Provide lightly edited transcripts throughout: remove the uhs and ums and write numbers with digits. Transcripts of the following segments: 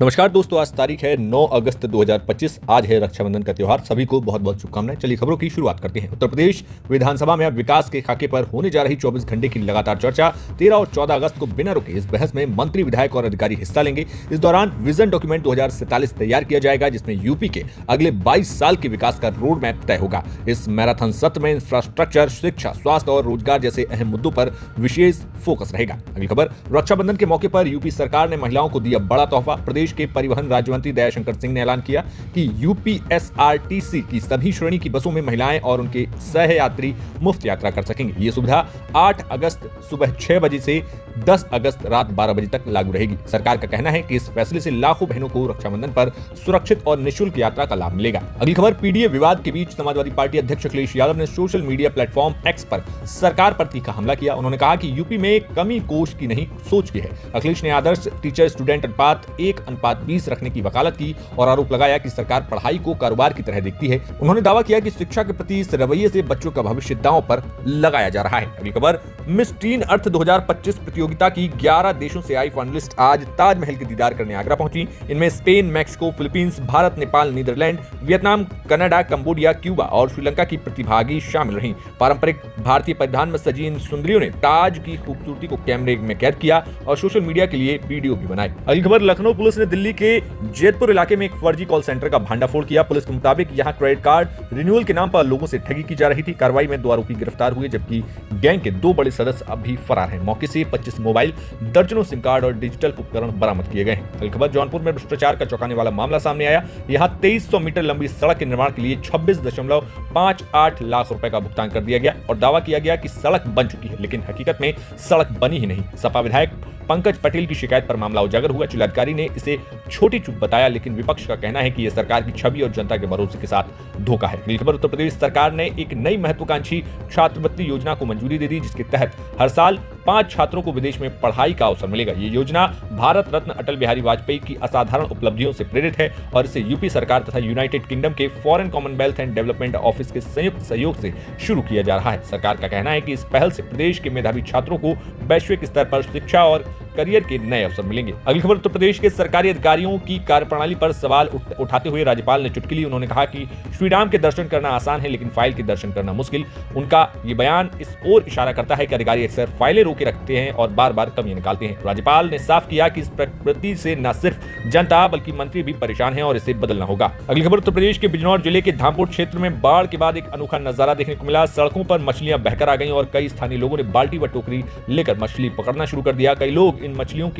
नमस्कार दोस्तों, आज तारीख है 9 अगस्त 2025। आज है रक्षाबंधन का त्योहार। सभी को बहुत बहुत शुभकामनाएं। चलिए खबरों की शुरुआत करते हैं। उत्तर प्रदेश विधानसभा में अब विकास के खाके पर होने जा रही 24 घंटे की लगातार चर्चा। 13 और 14 अगस्त को बिना रुके इस बहस में मंत्री, विधायक और अधिकारी हिस्सा लेंगे। इस दौरान विजन डॉक्यूमेंट 2047 तैयार किया जाएगा, जिसमें यूपी के अगले 22 साल के विकास का रोड मैप तय होगा। इस मैराथन सत्र में इंफ्रास्ट्रक्चर, शिक्षा, स्वास्थ्य और रोजगार जैसे अहम मुद्दों पर विशेष फोकस रहेगा। अगली खबर, रक्षाबंधन के मौके पर यूपी सरकार ने महिलाओं को दिया बड़ा तोहफा। प्रदेश के परिवहन राज्य मंत्री दयाशंकर सिंह ने ऐलान किया कि यूपीएसआरटीसी की सभी श्रेणी की बसों में महिलाएं और उनके सहयात्री मुफ्त यात्रा कर सकेंगे। ये सुविधा 8 अगस्त सुबह 6 बजे से 10 अगस्त रात 12 बजे तक लागू रहेगी। सरकार का कहना है कि इस फैसले से लाखों बहनों को रक्षाबंधन पर सुरक्षित और निःशुल्क यात्रा का लाभ मिलेगा। अगली खबर, पीडीए विवाद के बीच समाजवादी पार्टी अध्यक्ष अखिलेश यादव ने सोशल मीडिया प्लेटफॉर्म एक्स पर सरकार पर तीखा हमला किया। उन्होंने कहा कि यूपी में कमी कोष की नहीं, सोच की है। अखिलेश ने आदर्श टीचर स्टूडेंट अनुपात 1:20 रखने की वकालत की और आरोप लगाया कि सरकार पढ़ाई को कारोबार की तरह देखती है। उन्होंने दावा किया कि शिक्षा के प्रति इस रवैये से बच्चों का भविष्य दांव पर लगाया जा रहा है। अगली खबर, मिस टीन अर्थ 2025 प्रतियोगिता की 11 देशों से आई फाइनलिस्ट आज ताजमहल के दीदार करने आगरा पहुंची। इनमें Spain, Mexico, Philippines, Bharat, Nepal, Netherlands, Vietnam, Canada, Cambodia, Cuba और श्रीलंका की प्रतिभागी शामिल रहीं। पारंपरिक भारतीय परिधान में सजी इन सुंदरियों ने ताज की खूबसूरती को कैमरे में कैद किया और सोशल मीडिया के लिए वीडियो भी बनाई। अगली खबर, लखनऊ पुलिस ने दिल्ली के जैतपुर इलाके में एक फर्जी कॉल सेंटर का भांडाफोड़ किया। पुलिस के मुताबिक यहां क्रेडिट कार्ड रिन्यूअल के नाम पर लोगों से ठगी की जा रही थी। कार्रवाई में 2 आरोपी गिरफ्तार हुए, जबकि गैंग के 2 बड़े सदस्य अब भी फरार हैं। मौके से 25 मोबाइल, दर्जनों सिम कार्ड और डिजिटल उपकरण बरामद किए गए हैं। अगली खबर, जौनपुर में भ्रष्टाचार का चौंकाने वाला मामला सामने आया। यहां 2300 मीटर लंबी सड़क के निर्माण के लिए 26.58 लाख रुपए का भुगतान कर दिया गया और दावा किया गया कि सड़क बन चुकी है, लेकिन हकीकत में सड़क बनी ही नहीं। सपा विधायक पंकज पटेल की शिकायत पर मामला उजागर हुआ। जिलाधिकारी ने इसे छोटी चूक बताया, लेकिन विपक्ष का कहना है कि यह सरकार की छवि और जनता के भरोसे के साथ धोखा है। अगली खबर, उत्तर प्रदेश सरकार ने एक नई महत्वाकांक्षी छात्रवृत्ति योजना को मंजूरी दे दी, जिसके तहत हर साल 5 छात्रों को विदेश में पढ़ाई का अवसर मिलेगा। ये योजना भारत रत्न अटल बिहारी वाजपेयी की असाधारण उपलब्धियों से प्रेरित है और इसे यूपी सरकार तथा यूनाइटेड किंगडम के foreign Commonwealth and development office के संयुक्त सहयोग से शुरू किया जा रहा है। सरकार का कहना है कि इस पहल से प्रदेश के मेधावी छात्रों को वैश्विक स्तर पर शिक्षा और करियर के नए अवसर मिलेंगे। अगली खबर, उत्तर प्रदेश के सरकारी अधिकारियों की कार्यप्रणाली पर सवाल उठाते हुए राज्यपाल ने चुटकी ली। उन्होंने कहा कि श्री राम के दर्शन करना आसान है, लेकिन फाइल के दर्शन करना मुश्किल। उनका ये बयान इस ओर इशारा करता है कि अधिकारी अक्सर फाइलें रोके रखते हैं और बार बार कमियां निकालते हैं। राज्यपाल ने साफ किया कि इस प्रवृत्ति से न सिर्फ जनता बल्कि मंत्री भी परेशान हैं और इसे बदलना होगा। अगली खबर, उत्तर प्रदेश के बिजनौर जिले के धामपुर क्षेत्र में बाढ़ के बाद एक अनोखा नजारा देखने को मिला। सड़कों पर मछलियां बहकर आ गई और कई स्थानीय लोगों ने बाल्टी व टोकरी लेकर मछली पकड़ना शुरू कर दिया। कई लोग इन मछलियों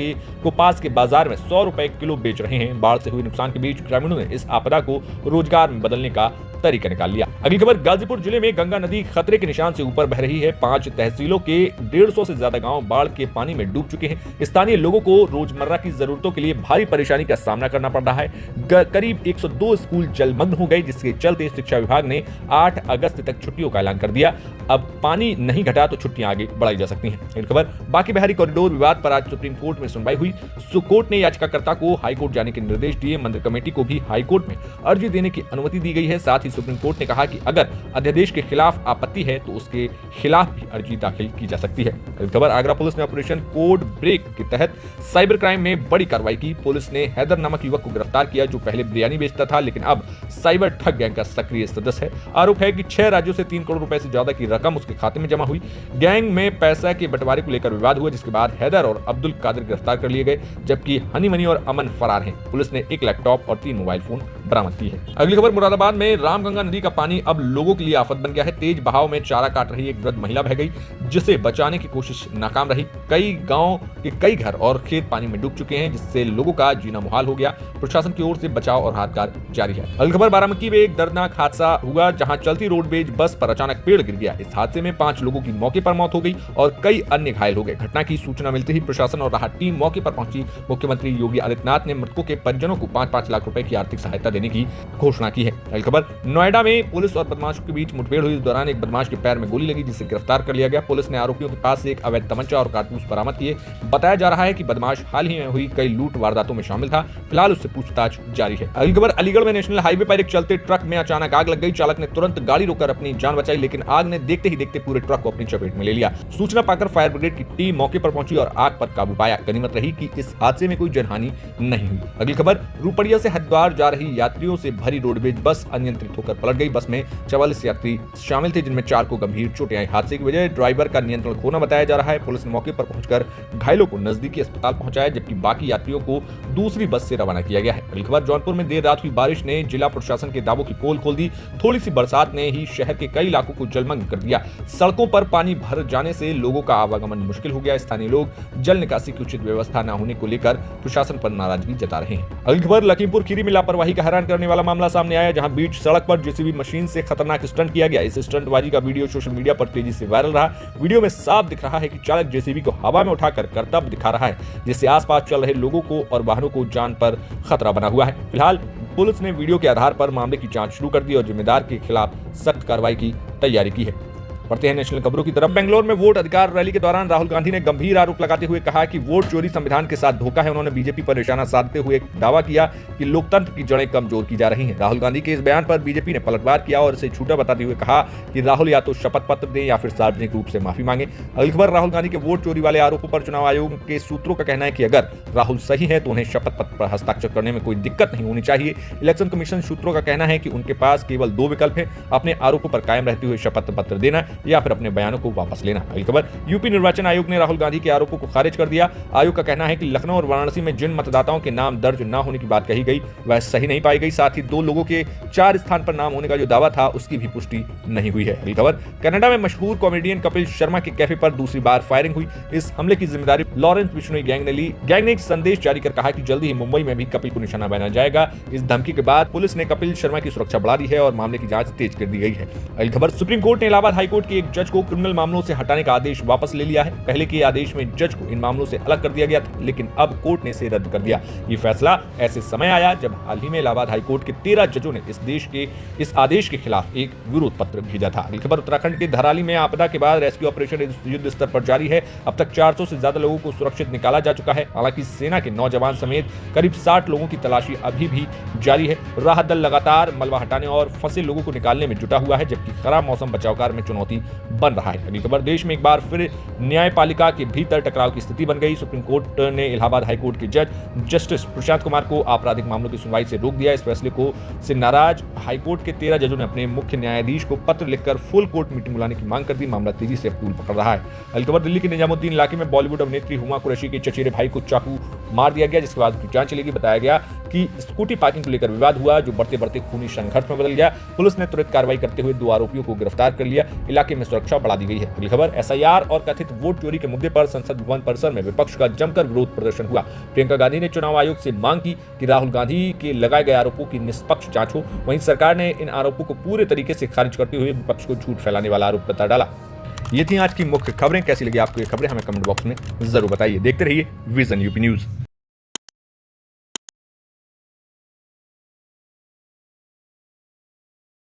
को पास के बाजार में 100 रुपए किलो बेच रहे हैं। बाढ़ से हुए नुकसान के बीच ग्रामीणों ने इस आपदा को रोजगार में बदलने का तरीका निकाल लिया। अगली खबर, गाजीपुर जिले में गंगा नदी खतरे के निशान से ऊपर बह रही है। 5 तहसीलों के 150 से ज्यादा गांव बाढ़ के पानी में डूब चुके हैं। स्थानीय लोगों को रोजमर्रा की जरूरतों के लिए भारी परेशानी का सामना करना पड़ रहा है। करीब 102 स्कूल जलमग्न हो गए, जिसके चलते शिक्षा विभाग ने 8 अगस्त तक छुट्टियों का ऐलान कर दिया। अब पानी नहीं घटा तो छुट्टियां आगे बढ़ाई जा सकती हैं। अगली खबर, बांके बिहारी कॉरिडोर विवाद पर आज सुप्रीम कोर्ट में सुनवाई हुई। कोर्ट ने याचिकाकर्ता को हाईकोर्ट जाने के निर्देश दिए। मंदिर कमेटी को भी हाईकोर्ट में अर्जी देने की अनुमति दी गई है। साथ ही सुप्रीम कोर्ट ने कहा कि अगर अध्यादेश के खिलाफ आपत्ति है तो उसके खिलाफ भी अर्जी दाखिल की जा सकती है। अगली खबर, आगरा पुलिस ने ऑपरेशन कोड ब्रेक के तहत साइबर क्राइम में बड़ी कार्रवाई की। पुलिस ने हैदर नामक युवक को गिरफ्तार किया, जो पहले बिरयानी बेचता था लेकिन अब साइबर ठग गैंग का सक्रिय सदस्य है। आरोप है कि 6 राज्यों से 3 करोड़ रुपए से ज्यादा की रकम उसके खाते में जमा हुई। गैंग में पैसा के बंटवारे को लेकर विवाद हुआ, जिसके बाद हैदर और अब्दुल कादिर गिरफ्तार कर लिए गए, जबकि हनी मनी और अमन फरार हैं। पुलिस ने 1 लैपटॉप और 3 मोबाइल फोन बरामद की है। अगली खबर, मुरादाबाद में रामगंगा नदी का पानी अब लोगों के लिए आफत बन गया है। तेज बहाव में चारा काट रही एक वृद्ध महिला बह गई, जिसे बचाने की कोशिश नाकाम रही। कई गांव के कई घर और खेत पानी में डूब चुके हैं, जिससे लोगों का जीना मुहाल हो गया। प्रशासन की ओर से बचाव और राहत कार्य जारी है। अगली खबर, बाराबंकी में एक दर्दनाक हादसा हुआ, जहां चलती रोडवेज बस पर अचानक पेड़ गिर गया। इस हादसे में 5 लोगों की मौके पर मौत हो गई और कई अन्य घायल हो गए। घटना की सूचना मिलते ही प्रशासन और राहत टीम मौके पर पहुंची। मुख्यमंत्री योगी आदित्यनाथ ने मृतकों के परिजनों को 5-5 लाख रुपए की आर्थिक सहायता दी। देने की घोषणा की है। अगली खबर, नोएडा में पुलिस और बदमाशों के बीच मुठभेड़ हुई। इस दौरान एक बदमाश के पैर में गोली लगी, जिसे गिरफ्तार कर लिया गया। पुलिस ने आरोपियों के पास से एक अवैध तमंचा और कारतूस बरामद किए। बताया जा रहा है कि बदमाश हाल ही में हुई कई लूट वारदातों में शामिल था। फिलहाल उससे पूछताछ जारी है। अगली खबर, अलीगढ़ में नेशनल हाईवे पर एक चलते ट्रक में अचानक आग लग गई। चालक ने तुरंत गाड़ी रोककर अपनी जान बचाई, लेकिन आग ने देखते ही देखते पूरे ट्रक को अपनी चपेट में ले लिया। सूचना पाकर फायर ब्रिगेड की टीम मौके पर पहुंची और आग पर काबू पाया। गनीमत रही कि इस हादसे में कोई जनहानि नहीं हुई। अगली खबर, रूपड़िया से हरिद्वार जा रही यात्रियों से भरी रोडवेज बस अनियंत्रित होकर पलट गई। बस में 44 यात्री शामिल थे, जिनमें 4 को गंभीर चोटें आई। हादसे की वजह ड्राइवर का नियंत्रण खोना बताया जा रहा है। पुलिस ने मौके पर पहुंचकर घायलों को नजदीकी अस्पताल पहुंचाया, जबकि बाकी यात्रियों को दूसरी बस से रवाना किया गया है। अगली खबर, जौनपुर में देर रात हुई बारिश ने जिला प्रशासन के दावों की पोल खोल दी। थोड़ी सी बरसात ने ही शहर के कई इलाकों को जलमग्न कर दिया। सड़कों पर पानी भर जाने से लोगों का आवागमन मुश्किल हो गया। स्थानीय लोग जल निकासी की उचित व्यवस्था न होने को लेकर प्रशासन पर नाराजगी जता रहे हैं। अगली खबर, लखीमपुर खीरी में लापरवाही का हैरान करने वाला मामला सामने आया, जहां बीच सड़क पर जेसीबी मशीन से खतरनाक स्टंट किया गया। इस स्टंटबाजी का वीडियो सोशल मीडिया पर तेजी से वायरल रहा। वीडियो में साफ दिख रहा है कि चालक जेसीबी को हवा में उठाकर करतब दिखा रहा है, जिससे आसपास चल रहे लोगों को और वाहनों को जान पर खतरा बना हुआ है। फिलहाल पुलिस ने वीडियो के आधार पर मामले की जांच शुरू कर दी और जिम्मेदार के खिलाफ सख्त कार्रवाई की तैयारी की है। बढ़ते हैं नेशनल खबरों की तरफ। बेंगलोर में वोट अधिकार रैली के दौरान राहुल गांधी ने गंभीर आरोप लगाते हुए कहा कि वोट चोरी संविधान के साथ धोखा है। उन्होंने बीजेपी पर निशाना साधते हुए दावा किया कि लोकतंत्र की जड़ें कमजोर की जा रही हैं। राहुल गांधी के इस बयान पर बीजेपी ने पलटवार किया और इसे झूठा बताते हुए कहा कि राहुल या तो शपथ पत्र दें या फिर सार्वजनिक रूप से माफी मांगे। अगली खबर, राहुल गांधी के वोट चोरी वाले आरोपों पर चुनाव आयोग के सूत्रों का कहना है कि अगर राहुल सही है तो उन्हें शपथ पत्र पर हस्ताक्षर करने में कोई दिक्कत नहीं होनी चाहिए। इलेक्शन कमीशन सूत्रों का कहना है कि उनके पास केवल 2 विकल्प हैं, अपने आरोपों पर कायम रहते हुए शपथ पत्र देना या फिर अपने बयान को वापस लेना। अगली खबर, यूपी निर्वाचन आयोग ने राहुल गांधी के आरोपों को खारिज कर दिया। आयोग का कहना है कि लखनऊ और वाराणसी में जिन मतदाताओं के नाम दर्ज न होने की बात कही गई वह सही नहीं पाई गई। साथ ही 2 लोगों के 4 स्थान पर नाम होने का जो दावा था उसकी भी पुष्टि नहीं हुई है। अगली खबर, कनाडा में मशहूर कॉमेडियन कपिल शर्मा के कैफे पर दूसरी बार फायरिंग हुई। इस हमले की जिम्मेदारी लॉरेंस बिश्नोई गैंग ने ली। गैंग ने एक संदेश जारी कर कहा कि जल्दी ही मुंबई में भी कपिल को निशाना बनाया जाएगा। इस धमकी के बाद पुलिस ने कपिल शर्मा की सुरक्षा बढ़ा दी है और मामले की जांच तेज कर दी गई है। अगली खबर, सुप्रीम कोर्ट ने इलाहाबाद हाईकोर्ट के एक जज को क्रिमिनल मामलों से हटाने का आदेश वापस ले लिया है। पहले के आदेश में जज को इन मामलों से अलग कर दिया गया था, लेकिन अब कोर्ट ने इसे रद्द कर दिया। ये फैसला ऐसे समय आया जब हाल ही में इलाहाबाद हाईकोर्ट के 13 जजों ने इस आदेश के खिलाफ एक विरोध पत्र भेजा था। अगली खबर, उत्तराखंड के धराली में आपदा के बाद रेस्क्यू ऑपरेशन युद्ध स्तर पर जारी है। अब तक 400 से ज्यादा लोगों को सुरक्षित निकाला जा चुका है। हालांकि सेना के नौजवान समेत करीब 60 लोगों की तलाशी अभी भी जारी है। राहत दल लगातार मलबा हटाने और फंसे लोगों को निकालने में जुटा हुआ है, जबकि खराब मौसम बचाव कार्य में चुनौती बन रहा है। अगली खबर, देश में एक बार फिर न्यायपालिका के भीतर टकराव की स्थिति बन गई। सुप्रीम कोर्ट ने इलाहाबाद हाईकोर्ट के जज जस्टिस प्रशांत कुमार को आपराधिक मामलों की सुनवाई से रोक दिया। इस फैसले से नाराज हाईकोर्ट के 13 जजों ने अपने मुख्य न्यायाधीश को पत्र लिखकर फुल कोर्ट मीटिंग बुलाने की मांग कर दी। मामला तेजी से तूल पकड़ रहा है। अगली खबर, दिल्ली के निजामुद्दीन इलाके में बॉलीवुड अभिनेत्री हुमा कुरैशी के चचेरे भाई को चाकू मार दिया गया, जिसके बाद जांच चलेगी। बताया गया कि स्कूटी पार्किंग को लेकर विवाद हुआ, जो बढ़ते बढ़ते खूनी संघर्ष में बदल गया। पुलिस ने तुरंत कार्रवाई करते हुए 2 आरोपियों को गिरफ्तार कर लिया। इलाके में सुरक्षा बढ़ा दी गई है। अगली खबर, एसआईआर और कथित वोट चोरी के मुद्दे पर संसद भवन परिसर में विपक्ष का जमकर विरोध प्रदर्शन हुआ। प्रियंका गांधी ने चुनाव आयोग से मांग की कि राहुल गांधी के लगाए गए आरोपों की निष्पक्ष जांच हो। वहीं सरकार ने इन आरोपों को पूरे तरीके से खारिज करते हुए विपक्ष को झूठ फैलाने वाला आरोप बता डाला। ये थी आज की मुख्य खबरें। कैसी लगी आपको ये खबरें हमें कमेंट बॉक्स में जरूर बताइए। देखते रहिए विजन यूपी न्यूज।